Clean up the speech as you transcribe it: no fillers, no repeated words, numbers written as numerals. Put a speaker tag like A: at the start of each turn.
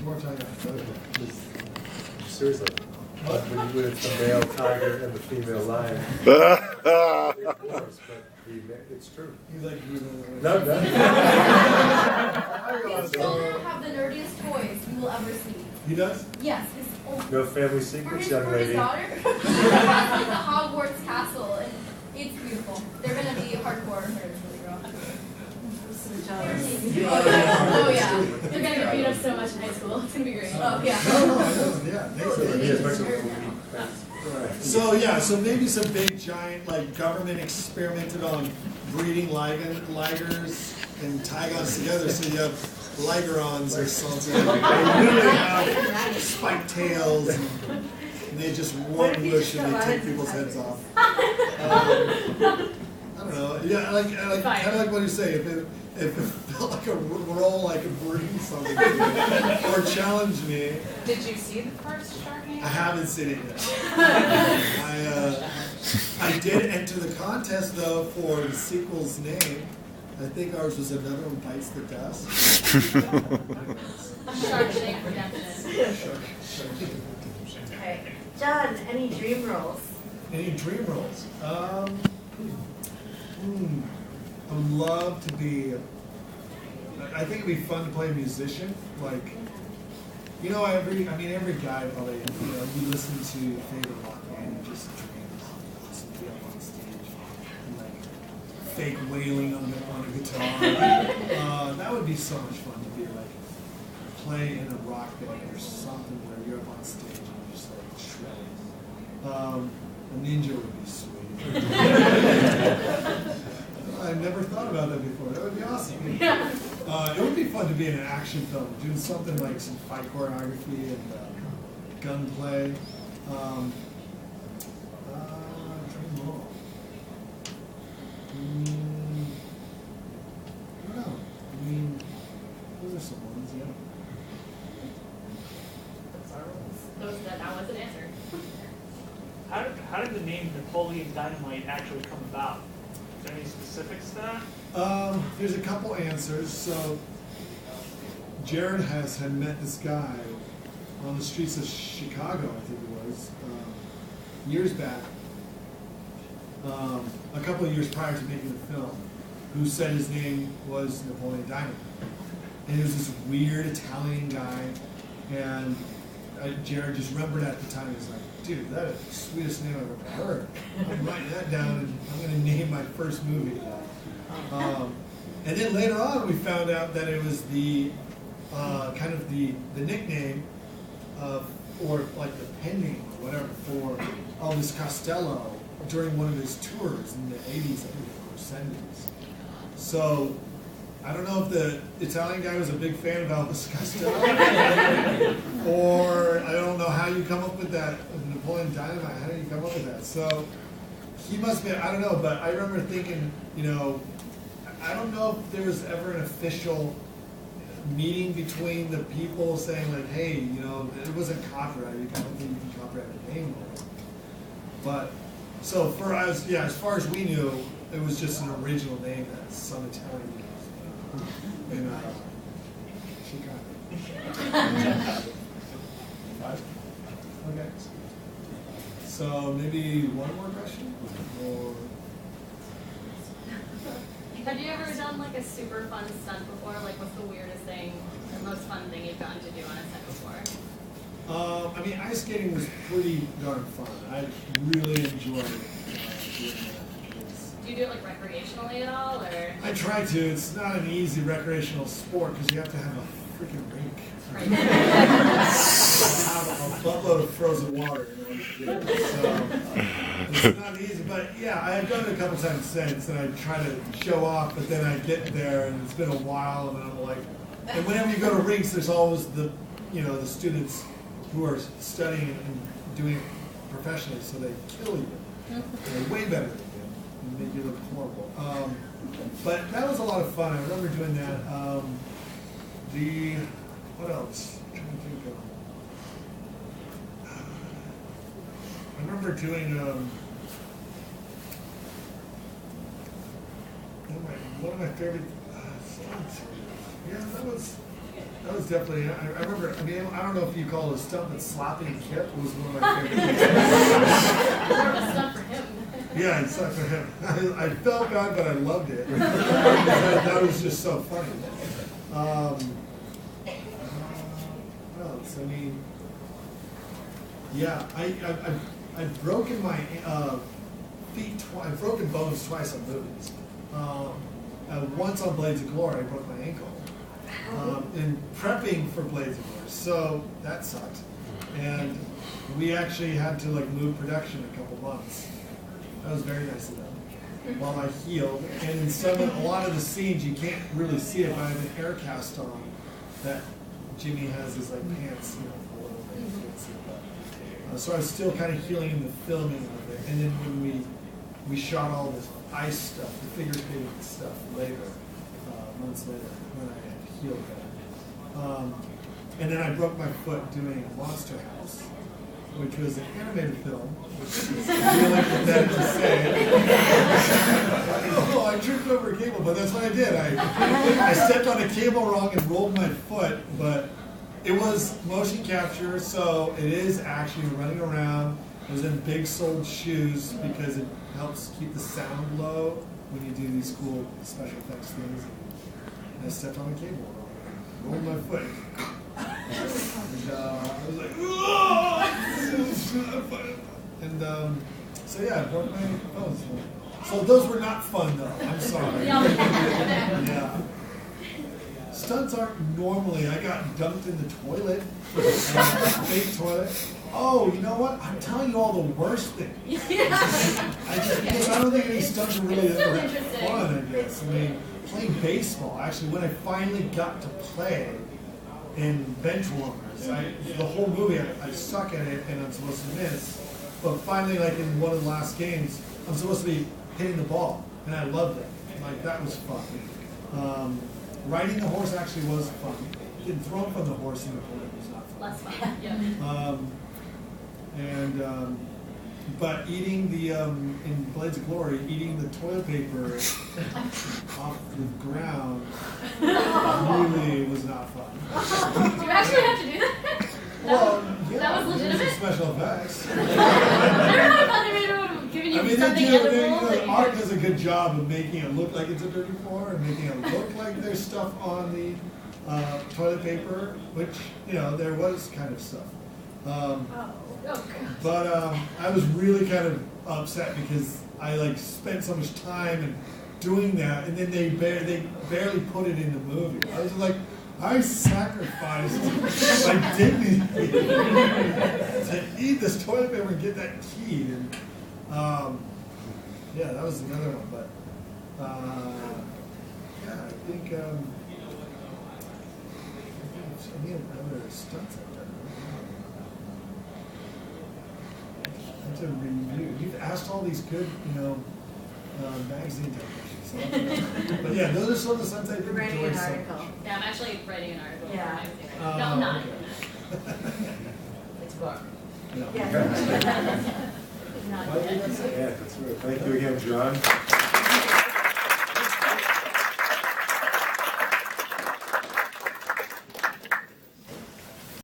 A: More time.
B: Seriously. When it's the male tiger and the female lion. It works, but it's true.
A: He's like,
B: No.
C: His children have the nerdiest toys you will ever see.
A: He does?
C: Yes.
B: No family
C: For
B: secrets,
C: his
B: young lady.
C: daughter, he has like a Hogwarts castle, and it's beautiful. They're going to be hardcore nerds when they grow up. Oh yeah, they're gonna get beat up so much in high school. It's gonna be great. Oh yeah.
A: So maybe some big giant like government experimented on breeding ligers and tigons together, so you have ligerons or something. They really have spiked tails, and they just warm bush and they take people's heads off. I don't know. Yeah, kind of like what you say. If it felt like a role, like a breeding something, or challenge me.
D: Did you see the first Sharknado?
A: I haven't seen it yet. I did enter the contest though for the sequel's name. I think ours was Another One Bites the Dust.
C: Sharknado Redemption.
E: Okay, John, any dream roles?
A: Any dream roles? I would love to be. I think it'd be fun to play a musician. Like, every guy probably, you listen to your favorite rock band and just dreams to be up on stage and like fake wailing on a guitar. That would be so much fun to be like play in a rock band or something where you're up on stage and you're just like shredding. A ninja would be sweet. I've never thought about that before. That would be awesome.
C: Yeah.
A: It would be fun to be in an action film, doing something like some fight choreography and gunplay. Dream role. I don't know. Those are some ones, yeah.
C: That was an answer.
F: How did the name Napoleon Dynamite actually come about? Is there any specifics to that?
A: There's a couple answers. So Jared had met this guy on the streets of Chicago, I think it was, years back, a couple of years prior to making the film, who said his name was Napoleon Dynamite. And he was this weird Italian guy, and Jared just remembered at the time, he was like, dude, that is the sweetest name I've ever heard. I'm writing that down and I'm going to name my first movie. And then later on we found out that it was the kind of the nickname or like the pen name or whatever for Elvis Costello during one of his tours in the 80s, I think, or 70s. So I don't know if the Italian guy was a big fan of Elvis Costello, or I don't know how you come up with that, Napoleon Dynamite, how did you come up with that? So he must be, I don't know, but I remember thinking, I don't know if there was ever an official meeting between the people saying like, hey, it wasn't copyrighted, I don't think you can copyright the name. But, so as far as we knew, it was just an original name that some Italian in Chicago. Okay. So maybe one more question? Or
C: Have you ever done like a super fun stunt before? Like, what's the weirdest thing, the most fun thing you've gotten to do on a set before?
A: Ice skating was pretty darn fun. I really enjoyed doing that.
C: Do you do it like recreationally at all, or?
A: I try to. It's not an easy recreational sport because you have to have a freaking rink.
C: Right.
A: Have a buttload of frozen water in order to do it. So it's not easy. But yeah, I've done it a couple times since, and I try to show off, but then I get there and it's been a while, and I'm like, and whenever you go to rinks, there's always the students who are studying and doing it professionally, so they kill you. They're way better than you and make you look horrible. But that was a lot of fun. I remember doing that. What else? I'm trying to think of. I remember doing one of my favorite songs. Yeah, that was That was definitely, I remember, I mean, I don't know if you call it a stunt, but slapping Kip was one of my favorite things.
C: More of a stunt for him.
A: Yeah, it's not for him. I felt bad, but I loved it. That was just so funny. What else? I mean, yeah, I've broken my feet twice. I've broken bones twice on movies. Once on Blades of Glory, I broke my ankle. In prepping for Blades of Glory, so that sucked. And we actually had to like move production a couple months. That was very nice of them. While I healed, and in a lot of the scenes you can't really see it, but I have an air cast on that Jimmy has his like pants, you know, a little bit. You can't see it, but, so I was still kind of healing in the filming of it, and then when we shot all this ice stuff, the figure skating stuff later, months later, when I had healed that. And then I broke my foot doing Monster House, which was an animated film, which is really pathetic to say. Oh, I tripped over a cable, but that's what I did. I stepped on a cable wrong and rolled my foot, but it was motion capture, so it is actually running around. It was in big soled shoes because it helps keep the sound low when you do these cool special effects things. And I stepped on a cable wrong, rolled my foot. And I was like, and so yeah, I broke my bones. So those were not fun though. I'm sorry. Yeah. Stunts aren't normally. I got dumped in the toilet, fake toilet. Oh, you know what? I'm telling you all the worst things. Because I don't think any stunts are really that fun. I guess. I mean, playing baseball. Actually, when I finally got to play in bench warmers, the whole movie I suck at it and I'm supposed to miss. But finally, like in one of the last games, I'm supposed to be hitting the ball, and I loved it. Like that was fun. Riding the horse actually was fun. Getting thrown from the horse in the toilet was not fun.
C: Less fun. Yeah.
A: But eating the in Blades of Glory, eating the toilet paper off the ground really was not fun.
C: Do you actually have to do that?
A: Well, yeah,
C: that was legitimate?
A: Those are special effects.
C: I thought they would have given you something edible.
A: Art does a good job of making it look like it's a dirty floor and making it look like there's stuff on the toilet paper, which, you know, there was kind of stuff. But I was really kind of upset because I like spent so much time and doing that, and then they barely put it in the movie. I was like, I sacrificed my dignity to eat this toilet paper and get that key. And yeah, that was another one. But yeah, I think any other stunts I've done. To review. You've asked all these good, you know, magazine type questions. But yeah, those are some of the stunts I did
E: Writing
A: enjoy
E: an
A: so
E: article.
A: much.
C: Yeah, I'm actually writing an article for
E: Yeah.
C: a magazine right now. No, I'm not.
A: Okay.
C: It's a book.
A: No.
E: Yeah.
C: Not
B: Well,
C: yet.
B: that's it. Yeah, that's good. Thank you again, John.